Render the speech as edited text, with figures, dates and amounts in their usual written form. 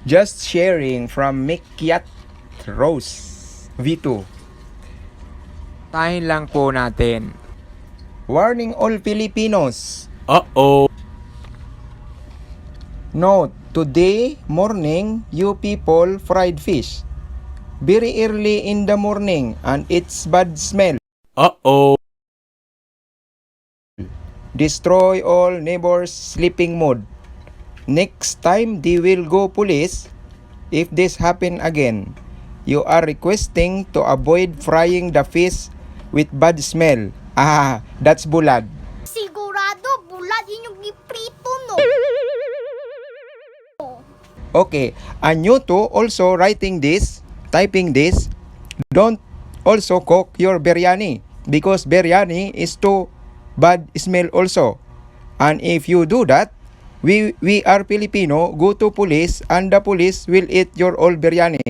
Just sharing from Mikyat Rose V2. Tahin lang po natin. Warning all Filipinos. Uh-oh. Note, today morning you people fried fish. Very early in the morning and it's bad smell. Uh-oh. Destroy all neighbors sleeping mode. Next time they will go police if this happen again. You are requesting to avoid frying the fish with bad smell. Ah, that's bulad. Sigurado, bulat inyong giprito, no? Okay, and you too also typing this, don't also cook your biryani because biryani is too bad smell also. And if you do that, we are Filipino, go to police and the police will eat your all biryani.